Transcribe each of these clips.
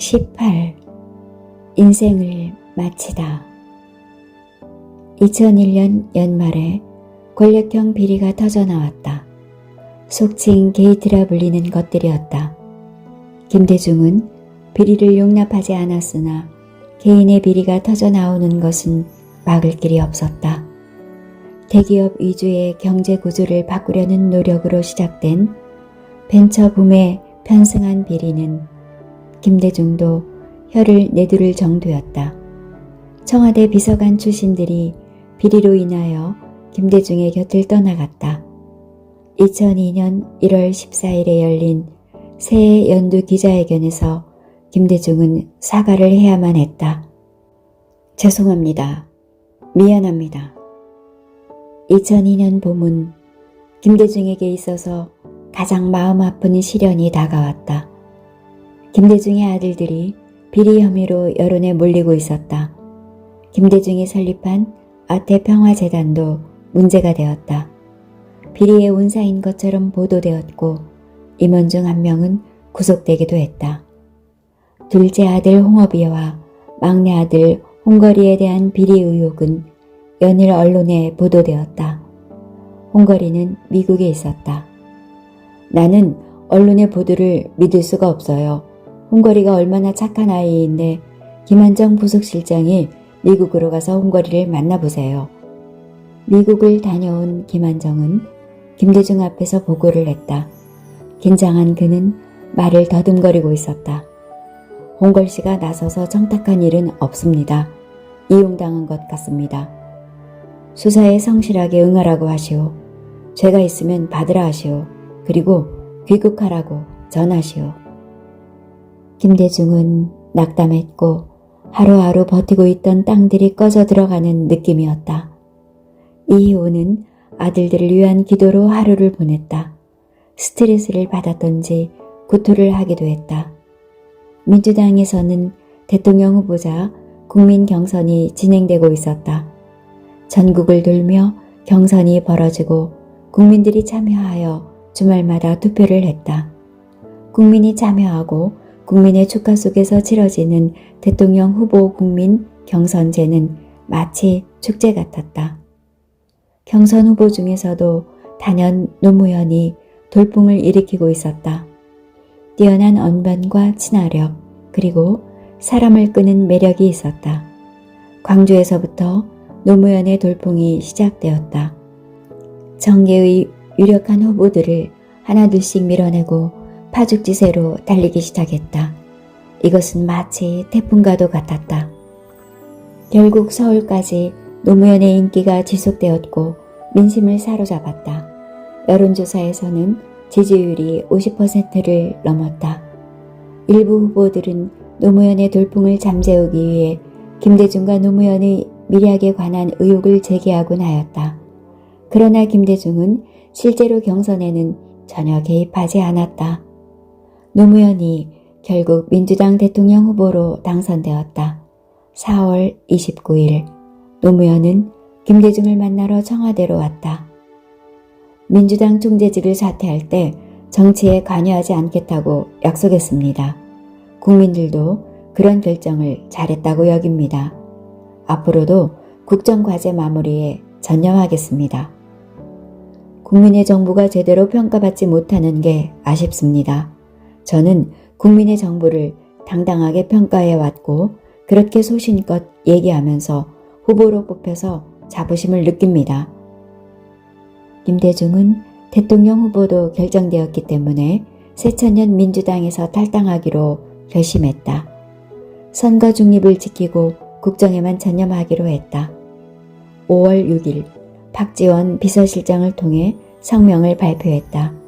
18. 인생을 마치다. 2001년 연말에 권력형 비리가 터져나왔다. 속칭 게이트라 불리는 것들이었다. 김대중은 비리를 용납하지 않았으나 개인의 비리가 터져나오는 것은 막을 길이 없었다. 대기업 위주의 경제 구조를 바꾸려는 노력으로 시작된 벤처붐에 편승한 비리는 김대중도 혀를 내두를 정도였다. 청와대 비서관 출신들이 비리로 인하여 김대중의 곁을 떠나갔다. 2002년 1월 14일에 열린 새해 연두 기자회견에서 김대중은 사과를 해야만 했다. 죄송합니다. 미안합니다. 2002년 봄은 김대중에게 있어서 가장 마음 아픈 시련이 다가왔다. 김대중의 아들들이 비리 혐의로 여론에 몰리고 있었다. 김대중이 설립한 아태평화재단도 문제가 되었다. 비리의 온사인 것처럼 보도되었고 임원 중 한 명은 구속되기도 했다. 둘째 아들 홍업이와 막내 아들 홍거리에 대한 비리 의혹은 연일 언론에 보도되었다. 홍거리는 미국에 있었다. 나는 언론의 보도를 믿을 수가 없어요. 홍거리가 얼마나 착한 아이인데 김한정 부속실장이 미국으로 가서 홍거리를 만나보세요. 미국을 다녀온 김한정은 김대중 앞에서 보고를 했다. 긴장한 그는 말을 더듬거리고 있었다. 홍걸씨가 나서서 청탁한 일은 없습니다. 이용당한 것 같습니다. 수사에 성실하게 응하라고 하시오. 죄가 있으면 받으라 하시오. 그리고 귀국하라고 전하시오. 김대중은 낙담했고 하루하루 버티고 있던 땅들이 꺼져 들어가는 느낌이었다. 이희호는 아들들을 위한 기도로 하루를 보냈다. 스트레스를 받았던지 구토를 하기도 했다. 민주당에서는 대통령 후보자 국민 경선이 진행되고 있었다. 전국을 돌며 경선이 벌어지고 국민들이 참여하여 주말마다 투표를 했다. 국민이 참여하고 국민의 축하 속에서 치러지는 대통령 후보 국민 경선제는 마치 축제 같았다. 경선 후보 중에서도 단연 노무현이 돌풍을 일으키고 있었다. 뛰어난 언변과 친화력 그리고 사람을 끄는 매력이 있었다. 광주에서부터 노무현의 돌풍이 시작되었다. 정계의 유력한 후보들을 하나둘씩 밀어내고 파죽지세로 달리기 시작했다. 이것은 마치 태풍과도 같았다. 결국 서울까지 노무현의 인기가 지속되었고 민심을 사로잡았다. 여론조사에서는 지지율이 50%를 넘었다. 일부 후보들은 노무현의 돌풍을 잠재우기 위해 김대중과 노무현의 밀약에 관한 의혹을 제기하곤 하였다. 그러나 김대중은 실제로 경선에는 전혀 개입하지 않았다. 노무현이 결국 민주당 대통령 후보로 당선되었다. 4월 29일 노무현은 김대중을 만나러 청와대로 왔다. 민주당 총재직을 사퇴할 때 정치에 관여하지 않겠다고 약속했습니다. 국민들도 그런 결정을 잘했다고 여깁니다. 앞으로도 국정과제 마무리에 전념하겠습니다. 국민의 정부가 제대로 평가받지 못하는 게 아쉽습니다. 저는 국민의 정부를 당당하게 평가해 왔고 그렇게 소신껏 얘기하면서 후보로 뽑혀서 자부심을 느낍니다. 김대중은 대통령 후보도 결정되었기 때문에 새천년 민주당에서 탈당하기로 결심했다. 선거 중립을 지키고 국정에만 전념하기로 했다. 5월 6일 박지원 비서실장을 통해 성명을 발표했다.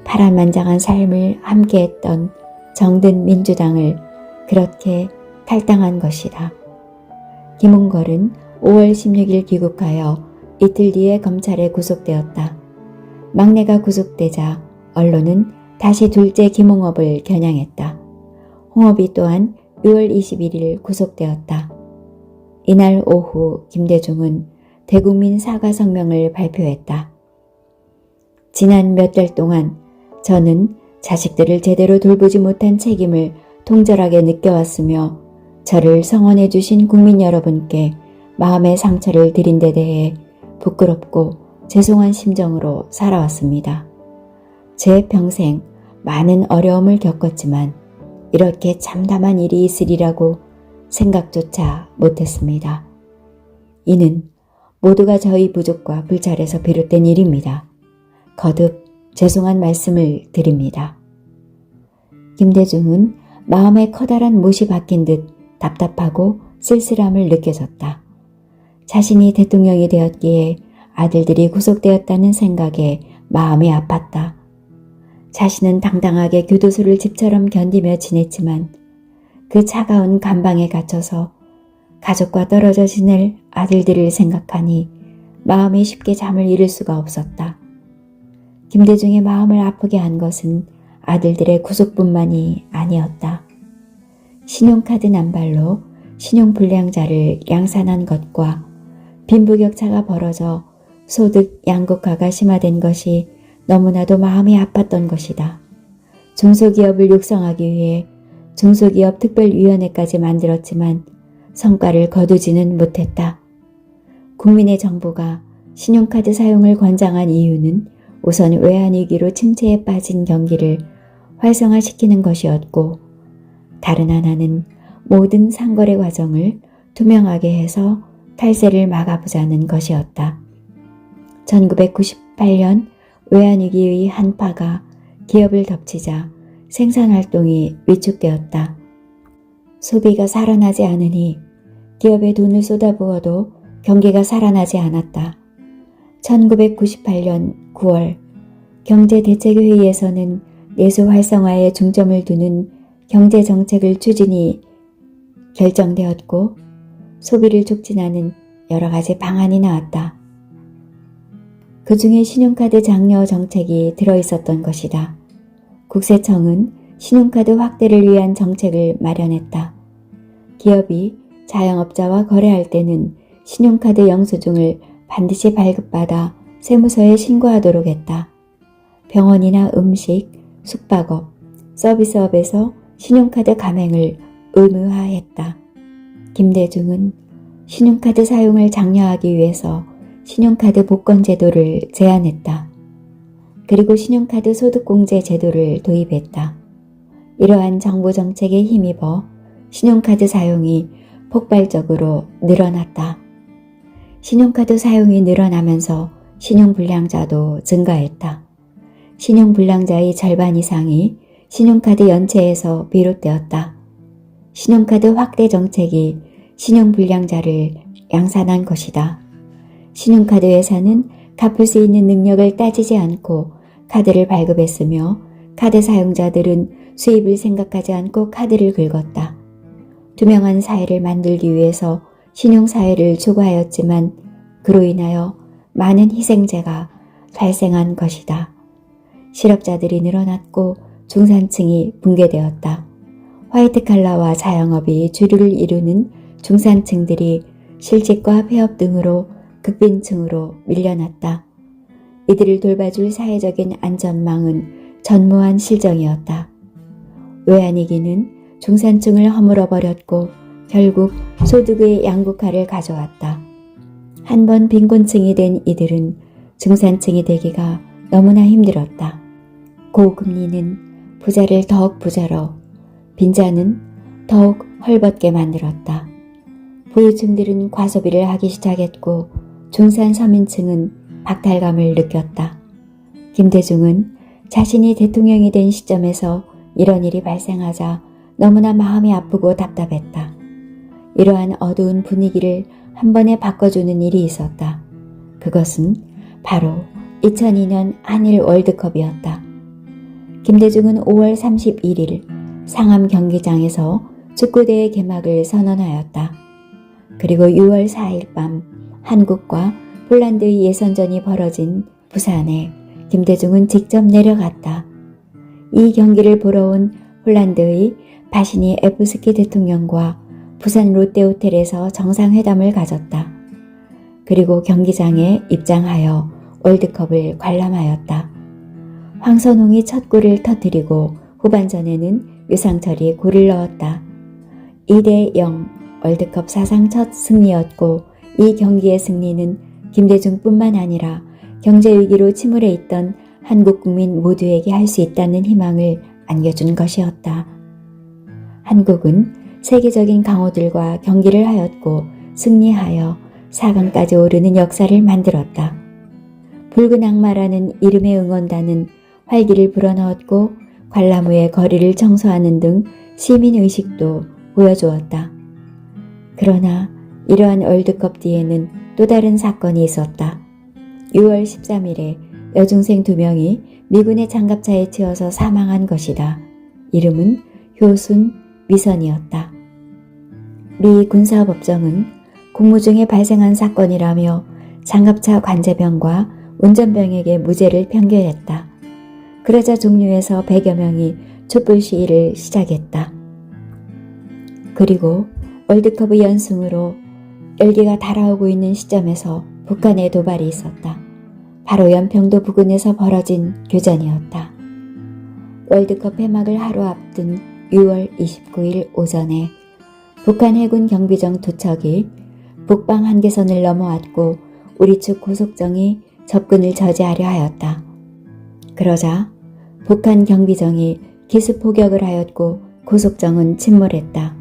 파란만장한 삶을 함께했던 정든 민주당을 그렇게 탈당한 것이다. 김홍걸은 5월 16일 귀국하여 이틀 뒤에 검찰에 구속되었다. 막내가 구속되자 언론은 다시 둘째 김홍업을 겨냥했다. 홍업이 또한 6월 21일 구속되었다. 이날 오후 김대중은 대국민 사과 성명을 발표했다. 지난 몇 달 동안 저는 자식들을 제대로 돌보지 못한 책임을 통절하게 느껴왔으며 저를 성원해 주신 국민 여러분께 마음의 상처를 드린 데 대해 부끄럽고 죄송한 심정으로 살아왔습니다. 제 평생 많은 어려움을 겪었지만 이렇게 참담한 일이 있으리라고 생각조차 못했습니다. 이는 모두가 저희 부족과 불찰에서 비롯된 일입니다. 거듭 죄송한 말씀을 드립니다. 김대중은 마음에 커다란 못이 박힌 듯 답답하고 쓸쓸함을 느껴졌다. 자신이 대통령이 되었기에 아들들이 구속되었다는 생각에 마음이 아팠다. 자신은 당당하게 교도소를 집처럼 견디며 지냈지만 그 차가운 감방에 갇혀서 가족과 떨어져 지낼 아들들을 생각하니 마음이 쉽게 잠을 이룰 수가 없었다. 김대중의 마음을 아프게 한 것은 아들들의 구속뿐만이 아니었다. 신용카드 남발로 신용불량자를 양산한 것과 빈부격차가 벌어져 소득 양극화가 심화된 것이 너무나도 마음이 아팠던 것이다. 중소기업을 육성하기 위해 중소기업 특별위원회까지 만들었지만 성과를 거두지는 못했다. 국민의 정부가 신용카드 사용을 권장한 이유는 우선 외환위기로 침체에 빠진 경기를 활성화시키는 것이었고 다른 하나는 모든 상거래 과정을 투명하게 해서 탈세를 막아보자는 것이었다. 1998년 외환위기의 한파가 기업을 덮치자 생산활동이 위축되었다. 소비가 살아나지 않으니 기업에 돈을 쏟아부어도 경기가 살아나지 않았다. 1998년 9월 경제대책회의에서는 내수 활성화에 중점을 두는 경제정책을 추진이 결정되었고 소비를 촉진하는 여러 가지 방안이 나왔다. 그 중에 신용카드 장려 정책이 들어있었던 것이다. 국세청은 신용카드 확대를 위한 정책을 마련했다. 기업이 자영업자와 거래할 때는 신용카드 영수증을 반드시 발급받아 세무서에 신고하도록 했다. 병원이나 음식, 숙박업, 서비스업에서 신용카드 가맹을 의무화했다. 김대중은 신용카드 사용을 장려하기 위해서 신용카드 복권 제도를 제안했다. 그리고 신용카드 소득공제 제도를 도입했다. 이러한 정부 정책에 힘입어 신용카드 사용이 폭발적으로 늘어났다. 신용카드 사용이 늘어나면서 신용불량자도 증가했다. 신용불량자의 절반 이상이 신용카드 연체에서 비롯되었다. 신용카드 확대 정책이 신용불량자를 양산한 것이다. 신용카드 회사는 갚을 수 있는 능력을 따지지 않고 카드를 발급했으며 카드 사용자들은 수입을 생각하지 않고 카드를 긁었다. 투명한 사회를 만들기 위해서 신용사회를 추구하였지만 그로 인하여 많은 희생자가 발생한 것이다. 실업자들이 늘어났고 중산층이 붕괴되었다. 화이트칼라와 자영업이 주류를 이루는 중산층들이 실직과 폐업 등으로 극빈층으로 밀려났다. 이들을 돌봐줄 사회적인 안전망은 전무한 실정이었다. 외환위기는 중산층을 허물어버렸고 결국 소득의 양극화를 가져왔다. 한번 빈곤층이 된 이들은 중산층이 되기가 너무나 힘들었다. 고금리는 부자를 더욱 부자로, 빈자는 더욱 헐벗게 만들었다. 부유층들은 과소비를 하기 시작했고 중산 서민층은 박탈감을 느꼈다. 김대중은 자신이 대통령이 된 시점에서 이런 일이 발생하자 너무나 마음이 아프고 답답했다. 이러한 어두운 분위기를 한 번에 바꿔주는 일이 있었다. 그것은 바로 2002년 한일 월드컵이었다. 김대중은 5월 31일 상암 경기장에서 축구대회 개막을 선언하였다. 그리고 6월 4일 밤 한국과 폴란드의 예선전이 벌어진 부산에 김대중은 직접 내려갔다. 이 경기를 보러 온 폴란드의 바시니 에프스키 대통령과 부산 롯데호텔에서 정상회담을 가졌다. 그리고 경기장에 입장하여 월드컵을 관람하였다. 황선홍이 첫 골을 터뜨리고 후반전에는 유상철이 골을 넣었다. 2대0 월드컵 사상 첫 승리였고 이 경기의 승리는 김대중뿐만 아니라 경제위기로 침울해 있던 한국 국민 모두에게 할 수 있다는 희망을 안겨준 것이었다. 한국은 세계적인 강호들과 경기를 하였고 승리하여 4강까지 오르는 역사를 만들었다. 붉은 악마라는 이름의 응원단은 활기를 불어넣었고 관람후에 거리를 청소하는 등 시민의식도 보여주었다. 그러나 이러한 월드컵 뒤에는 또 다른 사건이 있었다. 6월 13일에 여중생 2명이 미군의 장갑차에 치여서 사망한 것이다. 이름은 효순, 위선이었다. 미 군사법정은 공무 중에 발생한 사건이라며 장갑차 관제병과 운전병에게 무죄를 판결했다. 그러자 종류에서 100여 명이 촛불 시위를 시작했다. 그리고 월드컵의 연승으로 열기가 달아오고 있는 시점에서 북한의 도발이 있었다. 바로 연평도 부근에서 벌어진 교전이었다. 월드컵 폐막을 하루 앞둔 6월 29일 오전에 북한 해군 경비정 2척이 북방 한계선을 넘어왔고 우리 측 고속정이 접근을 저지하려 하였다. 그러자 북한 경비정이 기습 포격을 하였고 고속정은 침몰했다.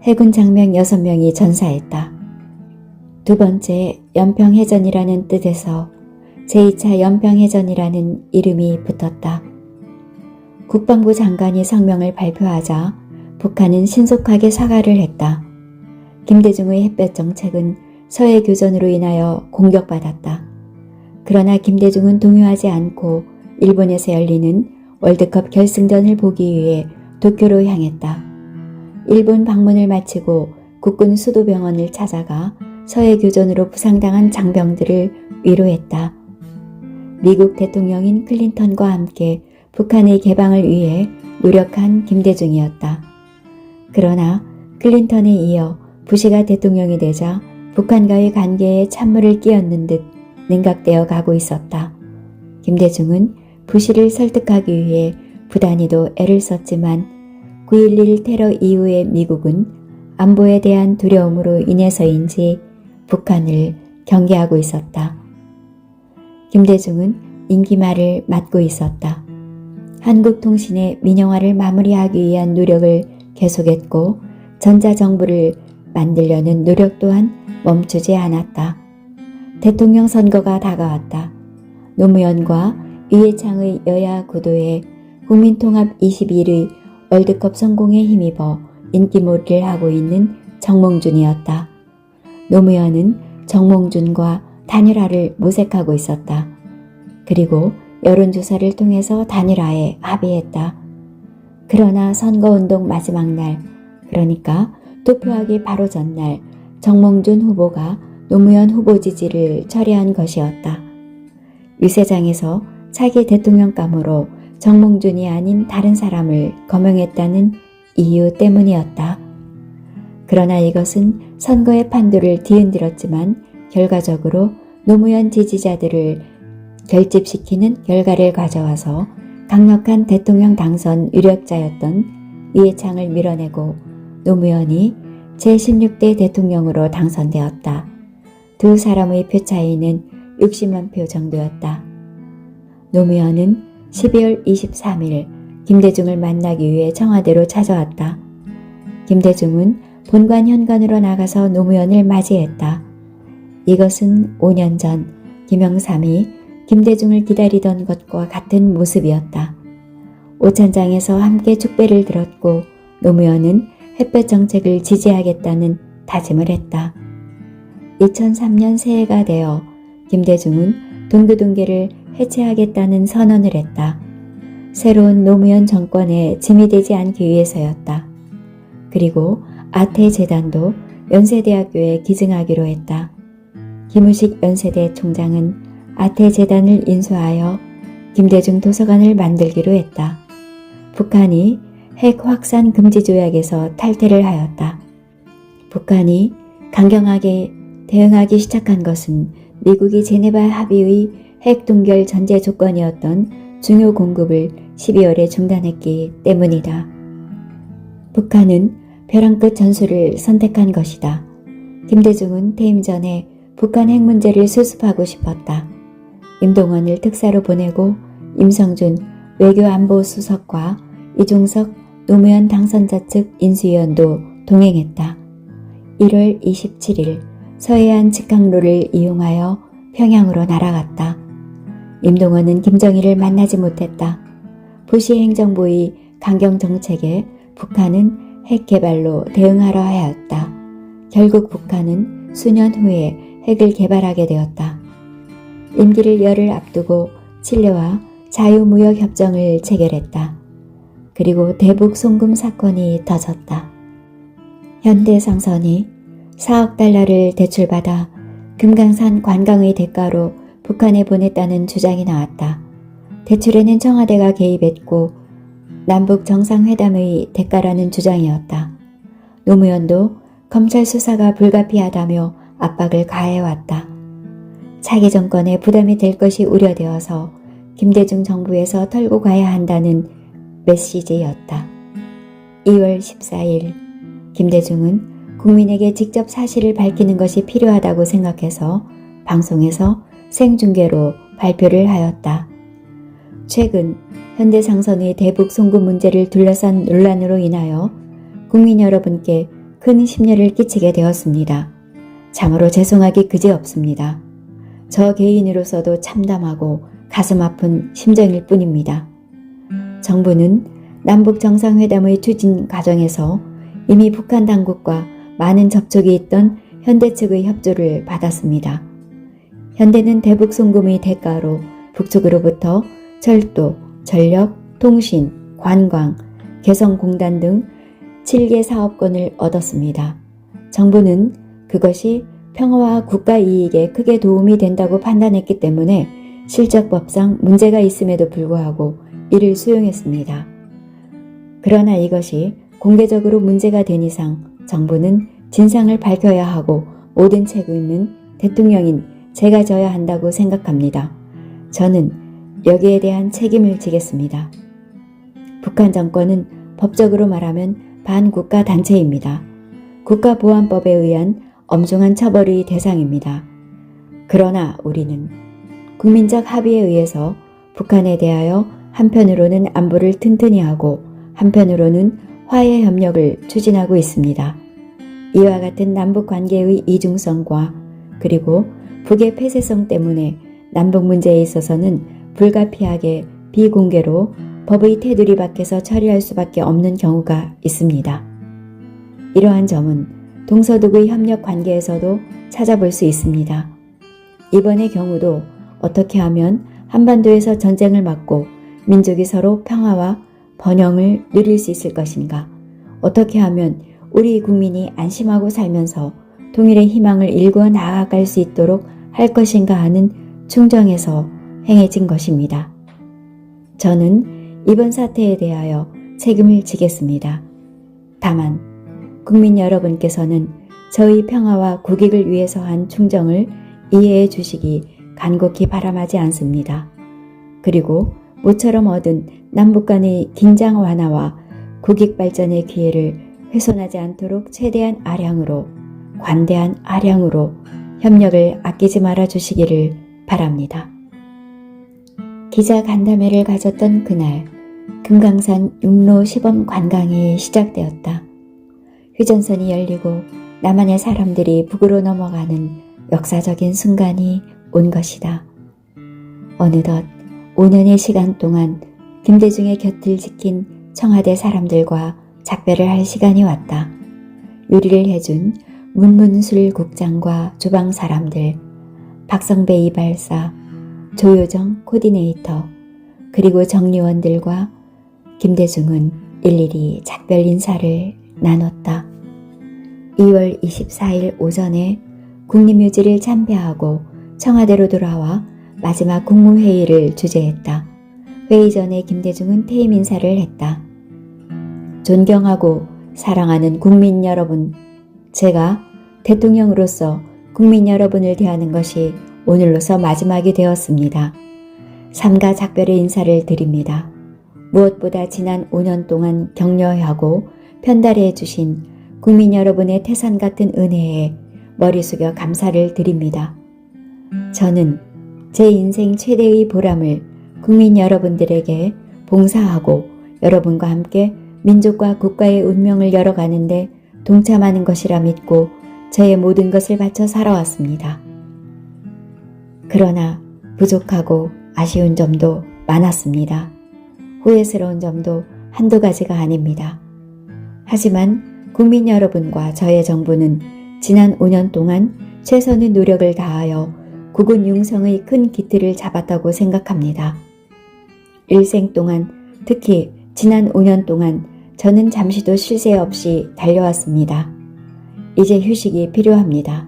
해군 장병 6명이 전사했다. 두 번째 연평해전이라는 뜻에서 제2차 연평해전이라는 이름이 붙었다. 국방부 장관이 성명을 발표하자 북한은 신속하게 사과를 했다. 김대중의 햇볕 정책은 서해 교전으로 인하여 공격받았다. 그러나 김대중은 동요하지 않고 일본에서 열리는 월드컵 결승전을 보기 위해 도쿄로 향했다. 일본 방문을 마치고 국군 수도병원을 찾아가 서해 교전으로 부상당한 장병들을 위로했다. 미국 대통령인 클린턴과 함께 북한의 개방을 위해 노력한 김대중이었다. 그러나 클린턴에 이어 부시가 대통령이 되자 북한과의 관계에 찬물을 끼얹는 듯 냉각되어 가고 있었다. 김대중은 부시를 설득하기 위해 부단히도 애를 썼지만 9.11 테러 이후의 미국은 안보에 대한 두려움으로 인해서인지 북한을 경계하고 있었다. 김대중은 임기 말을 맞고 있었다. 한국통신의 민영화를 마무리하기 위한 노력을 계속했고 전자정부를 만들려는 노력 또한 멈추지 않았다. 대통령 선거가 다가왔다. 노무현과 이해창의 여야 구도에 국민통합 21의 월드컵 성공에 힘입어 인기몰이를 하고 있는 정몽준이었다. 노무현은 정몽준과 단일화를 모색하고 있었다. 그리고 여론조사를 통해서 단일화에 합의했다. 그러나 선거운동 마지막 날, 그러니까 투표하기 바로 전날 정몽준 후보가 노무현 후보 지지를 철회한 것이었다. 유세장에서 차기 대통령감으로 정몽준이 아닌 다른 사람을 거명했다는 이유 때문이었다. 그러나 이것은 선거의 판도를 뒤흔들었지만 결과적으로 노무현 지지자들을 결집시키는 결과를 가져와서 강력한 대통령 당선 유력자였던 이해창을 밀어내고 노무현이 제16대 대통령으로 당선되었다. 두 사람의 표 차이는 60만 표 정도였다. 노무현은 12월 23일 김대중을 만나기 위해 청와대로 찾아왔다. 김대중은 본관 현관으로 나가서 노무현을 맞이했다. 이것은 5년 전 김영삼이 김대중을 기다리던 것과 같은 모습이었다. 오찬장에서 함께 축배를 들었고 노무현은 햇볕 정책을 지지하겠다는 다짐을 했다. 2003년 새해가 되어 김대중은 동교동계를 해체하겠다는 선언을 했다. 새로운 노무현 정권에 짐이 되지 않기 위해서였다. 그리고 아태재단도 연세대학교에 기증하기로 했다. 김우식 연세대 총장은 아태재단을 인수하여 김대중 도서관을 만들기로 했다. 북한이 핵 확산 금지 조약에서 탈퇴를 하였다. 북한이 강경하게 대응하기 시작한 것은 미국이 제네바 합의의 핵 동결 전제 조건이었던 중요 공급을 12월에 중단했기 때문이다. 북한은 벼랑 끝 전술을 선택한 것이다. 김대중은 퇴임 전에 북한 핵 문제를 수습하고 싶었다. 임동원을 특사로 보내고 임성준 외교안보수석과 이중석 노무현 당선자 측 인수위원도 동행했다. 1월 27일 서해안 직항로를 이용하여 평양으로 날아갔다. 임동원은 김정일을 만나지 못했다. 부시 행정부의 강경정책에 북한은 핵 개발로 대응하려 하였다. 결국 북한은 수년 후에 핵을 개발하게 되었다. 임기를 열흘 앞두고 칠레와 자유무역협정을 체결했다. 그리고 대북 송금 사건이 터졌다. 현대상선이 4억 달러를 대출받아 금강산 관광의 대가로 북한에 보냈다는 주장이 나왔다. 대출에는 청와대가 개입했고 남북 정상회담의 대가라는 주장이었다. 노무현도 검찰 수사가 불가피하다며 압박을 가해왔다. 차기 정권에 부담이 될 것이 우려되어서 김대중 정부에서 털고 가야 한다는 메시지였다. 2월 14일 김대중은 국민에게 직접 사실을 밝히는 것이 필요하다고 생각해서 방송에서 생중계로 발표를 하였다. 최근 현대상선의 대북 송금 문제를 둘러싼 논란으로 인하여 국민 여러분께 큰 심려를 끼치게 되었습니다. 참으로 죄송하기 그지없습니다. 저 개인으로서도 참담하고 가슴 아픈 심정일 뿐입니다. 정부는 남북 정상회담의 추진 과정에서 이미 북한 당국과 많은 접촉이 있던 현대 측의 협조를 받았습니다. 현대는 대북 송금의 대가로 북측으로부터 철도, 전력, 통신, 관광, 개성공단 등 7개 사업권을 얻었습니다. 정부는 그것이 평화와 국가 이익에 크게 도움이 된다고 판단했기 때문에 실적법상 문제가 있음에도 불구하고 이를 수용했습니다. 그러나 이것이 공개적으로 문제가 된 이상 정부는 진상을 밝혀야 하고 모든 책임은 대통령인 제가 져야 한다고 생각합니다. 저는 여기에 대한 책임을 지겠습니다. 북한 정권은 법적으로 말하면 반국가 단체입니다. 국가보안법에 의한 엄중한 처벌의 대상입니다. 그러나 우리는 국민적 합의에 의해서 북한에 대하여 한편으로는 안보를 튼튼히 하고 한편으로는 화해 협력을 추진하고 있습니다. 이와 같은 남북 관계의 이중성과 그리고 북의 폐쇄성 때문에 남북 문제에 있어서는 불가피하게 비공개로 법의 테두리 밖에서 처리할 수밖에 없는 경우가 있습니다. 이러한 점은 동서독의 협력 관계에서도 찾아볼 수 있습니다. 이번의 경우도 어떻게 하면 한반도에서 전쟁을 막고 민족이 서로 평화와 번영을 누릴 수 있을 것인가? 어떻게 하면 우리 국민이 안심하고 살면서 통일의 희망을 일구어 나아갈 수 있도록 할 것인가 하는 충정에서 행해진 것입니다. 저는 이번 사태에 대하여 책임을 지겠습니다. 다만 국민 여러분께서는 저희 평화와 국익을 위해서 한 충정을 이해해 주시기 간곡히 바람하지 않습니다. 그리고 모처럼 얻은 남북 간의 긴장 완화와 국익 발전의 기회를 훼손하지 않도록 최대한 아량으로 관대한 아량으로 협력을 아끼지 말아 주시기를 바랍니다. 기자 간담회를 가졌던 그날 금강산 육로 시범 관광이 시작되었다. 휴전선이 열리고 남한의 사람들이 북으로 넘어가는 역사적인 순간이 온 것이다. 어느덧 5년의 시간 동안 김대중의 곁을 지킨 청와대 사람들과 작별을 할 시간이 왔다. 요리를 해준 문문술 국장과 주방 사람들, 박성배 이발사, 조효정 코디네이터, 그리고 정리원들과 김대중은 일일이 작별 인사를 나눴다. 2월 24일 오전에 국립묘지를 참배하고 청와대로 돌아와 마지막 국무회의를 주재했다. 회의 전에 김대중은 퇴임 인사를 했다. 존경하고 사랑하는 국민 여러분, 제가 대통령으로서 국민 여러분을 대하는 것이 오늘로서 마지막이 되었습니다. 삼가 작별의 인사를 드립니다. 무엇보다 지난 5년 동안 격려하고 편달해 주신 국민 여러분의 태산 같은 은혜에 머리 숙여 감사를 드립니다. 저는 제 인생 최대의 보람을 국민 여러분들에게 봉사하고 여러분과 함께 민족과 국가의 운명을 열어가는데 동참하는 것이라 믿고 저의 모든 것을 바쳐 살아왔습니다. 그러나 부족하고 아쉬운 점도 많았습니다. 후회스러운 점도 한두 가지가 아닙니다. 하지만 국민 여러분과 저의 정부는 지난 5년 동안 최선의 노력을 다하여 국군 융성의 큰 기틀을 잡았다고 생각합니다. 일생 동안, 특히 지난 5년 동안 저는 잠시도 쉴 새 없이 달려왔습니다. 이제 휴식이 필요합니다.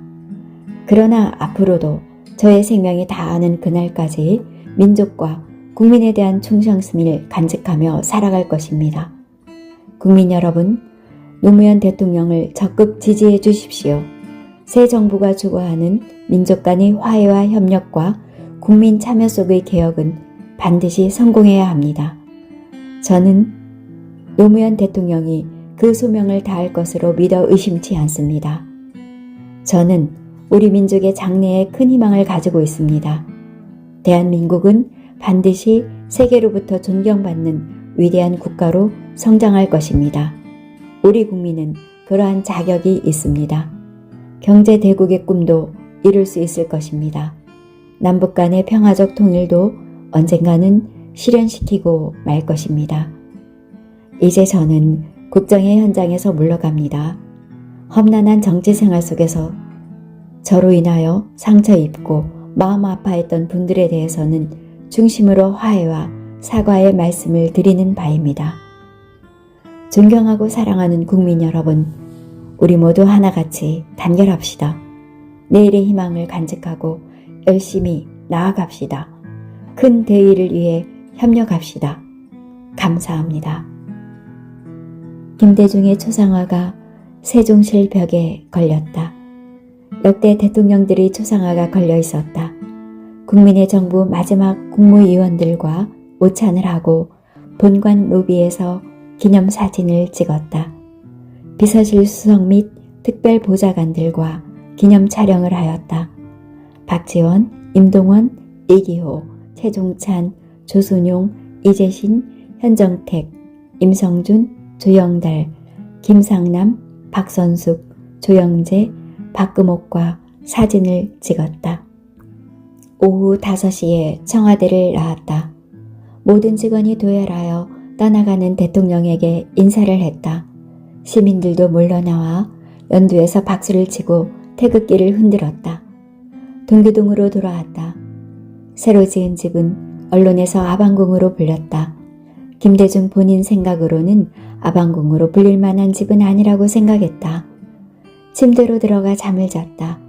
그러나 앞으로도 저의 생명이 다하는 그날까지 민족과 국민에 대한 충성심을 간직하며 살아갈 것입니다. 국민 여러분, 노무현 대통령을 적극 지지해 주십시오. 새 정부가 추구하는 민족 간의 화해와 협력과 국민 참여 속의 개혁은 반드시 성공해야 합니다. 저는 노무현 대통령이 그 소명을 다할 것으로 믿어 의심치 않습니다. 저는 우리 민족의 장래에 큰 희망을 가지고 있습니다. 대한민국은 반드시 세계로부터 존경받는 위대한 국가로 성장할 것입니다. 우리 국민은 그러한 자격이 있습니다. 경제 대국의 꿈도 이룰 수 있을 것입니다. 남북 간의 평화적 통일도 언젠가는 실현시키고 말 것입니다. 이제 저는 국정의 현장에서 물러갑니다. 험난한 정치 생활 속에서 저로 인하여 상처 입고 마음 아파했던 분들에 대해서는 중심으로 화해와 사과의 말씀을 드리는 바입니다. 존경하고 사랑하는 국민 여러분, 우리 모두 하나같이 단결합시다. 내일의 희망을 간직하고 열심히 나아갑시다. 큰 대의를 위해 협력합시다. 감사합니다. 김대중의 초상화가 세종실 벽에 걸렸다. 역대 대통령들의 초상화가 걸려 있었다. 국민의 정부 마지막 국무위원들과 오찬을 하고 본관 로비에서 기념사진을 찍었다. 비서실 수석 및 특별보좌관들과 기념 촬영을 하였다. 박지원, 임동원, 이기호, 최종찬, 조순용, 이재신, 현정택, 임성준, 조영달, 김상남, 박선숙, 조영재, 박금옥과 사진을 찍었다. 오후 5시에 청와대를 나왔다. 모든 직원이 도열하여 떠나가는 대통령에게 인사를 했다. 시민들도 물러나와 연두에서 박수를 치고 태극기를 흔들었다. 동교동으로 돌아왔다. 새로 지은 집은 언론에서 아방궁으로 불렸다. 김대중 본인 생각으로는 아방궁으로 불릴 만한 집은 아니라고 생각했다. 침대로 들어가 잠을 잤다.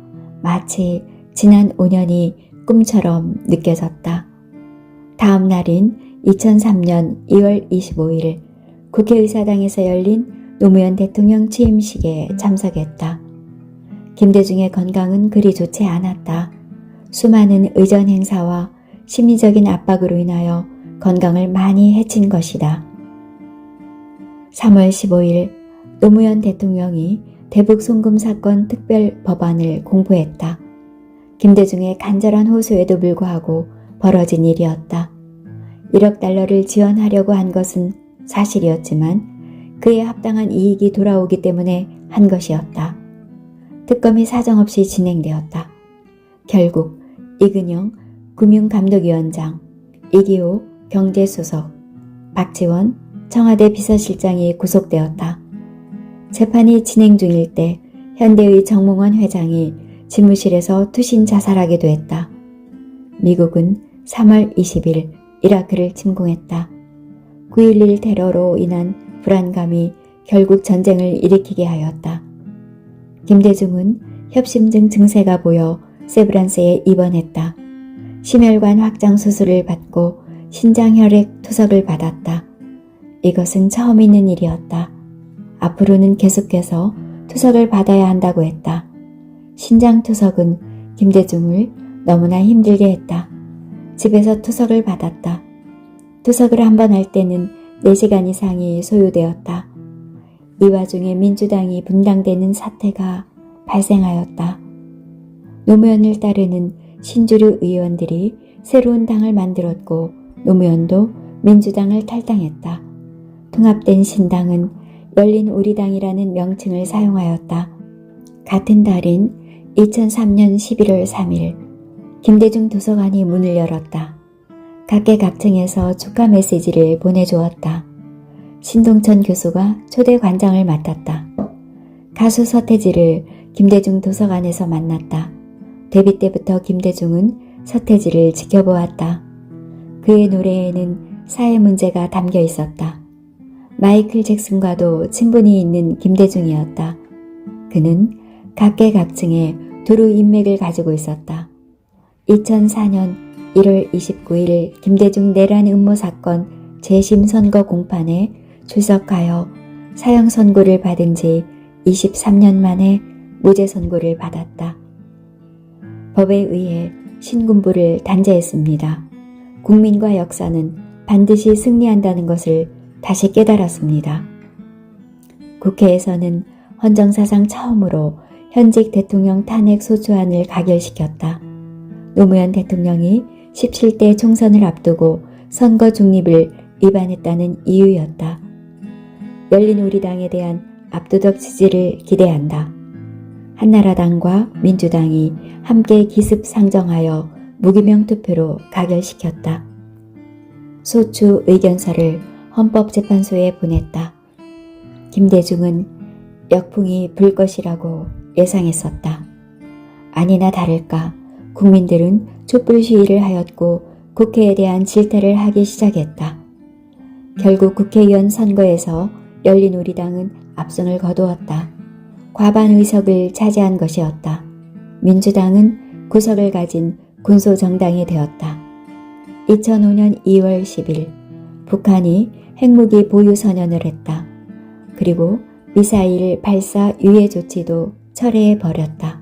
마치 지난 5년이 꿈처럼 느껴졌다. 다음 날인 2003년 2월 25일 국회의사당에서 열린 노무현 대통령 취임식에 참석했다. 김대중의 건강은 그리 좋지 않았다. 수많은 의전 행사와 심리적인 압박으로 인하여 건강을 많이 해친 것이다. 3월 15일 노무현 대통령이 대북 송금 사건 특별 법안을 공포했다. 김대중의 간절한 호소에도 불구하고 벌어진 일이었다. 1억 달러를 지원하려고 한 것은 사실이었지만 그에 합당한 이익이 돌아오기 때문에 한 것이었다. 특검이 사정없이 진행되었다. 결국 이근영 금융감독위원장, 이기호 경제수석, 박지원 청와대 비서실장이 구속되었다. 재판이 진행 중일 때 현대의 정몽원 회장이 집무실에서 투신 자살하기도 했다. 미국은 3월 20일 이라크를 침공했다. 9.11 테러로 인한 불안감이 결국 전쟁을 일으키게 하였다. 김대중은 협심증 증세가 보여 세브란스에 입원했다. 심혈관 확장 수술을 받고 신장혈액 투석을 받았다. 이것은 처음 있는 일이었다. 앞으로는 계속해서 투석을 받아야 한다고 했다. 신장 투석은 김대중을 너무나 힘들게 했다. 집에서 투석을 받았다. 투석을 한 번 할 때는 4시간 이상이 소요되었다. 이 와중에 민주당이 분당되는 사태가 발생하였다. 노무현을 따르는 신주류 의원들이 새로운 당을 만들었고 노무현도 민주당을 탈당했다. 통합된 신당은 열린 우리당이라는 명칭을 사용하였다. 같은 달인 2003년 11월 3일 김대중 도서관이 문을 열었다. 각계각층에서 축하 메시지를 보내주었다. 신동천 교수가 초대 관장을 맡았다. 가수 서태지를 김대중 도서관에서 만났다. 데뷔 때부터 김대중은 서태지를 지켜보았다. 그의 노래에는 사회 문제가 담겨 있었다. 마이클 잭슨과도 친분이 있는 김대중이었다. 그는 각계각층에 두루 인맥을 가지고 있었다. 2004년 1월 29일 김대중 내란 음모 사건 재심 선거 공판에 출석하여 사형 선고를 받은 지 23년 만에 무죄 선고를 받았다. 법에 의해 신군부를 단죄했습니다. 국민과 역사는 반드시 승리한다는 것을 다시 깨달았습니다. 국회에서는 헌정사상 처음으로 현직 대통령 탄핵 소추안을 가결시켰다. 노무현 대통령이 17대 총선을 앞두고 선거 중립을 위반했다는 이유였다. 열린 우리당에 대한 압도적 지지를 기대한다. 한나라당과 민주당이 함께 기습 상정하여 무기명 투표로 가결시켰다. 소추 의견서를 헌법재판소에 보냈다. 김대중은 역풍이 불 것이라고 예상했었다. 아니나 다를까 국민들은 촛불 시위를 하였고 국회에 대한 질타를 하기 시작했다. 결국 국회의원 선거에서 열린 우리당은 압승을 거두었다. 과반 의석을 차지한 것이었다. 민주당은 구석을 가진 군소정당이 되었다. 2005년 2월 10일 북한이 핵무기 보유 선언을 했다. 그리고 미사일 발사 유예 조치도 철회해 버렸다.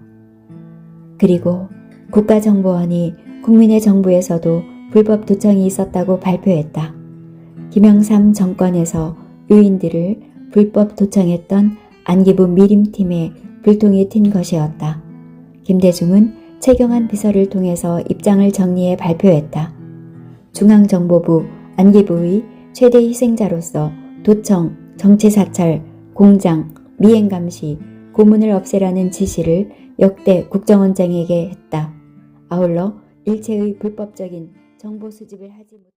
그리고 국가정보원이 국민의 정부에서도 불법 도청이 있었다고 발표했다. 김영삼 정권에서 유인들을 불법 도청했던 안기부 미림팀에 불통이 튄 것이었다. 김대중은 최경환 비서를 통해서 입장을 정리해 발표했다. 중앙정보부 안기부의 최대 희생자로서 도청, 정치사찰, 공장, 미행감시, 고문을 없애라는 지시를 역대 국정원장에게 했다. 아울러 일체의 불법적인 정보 수집을 하지 못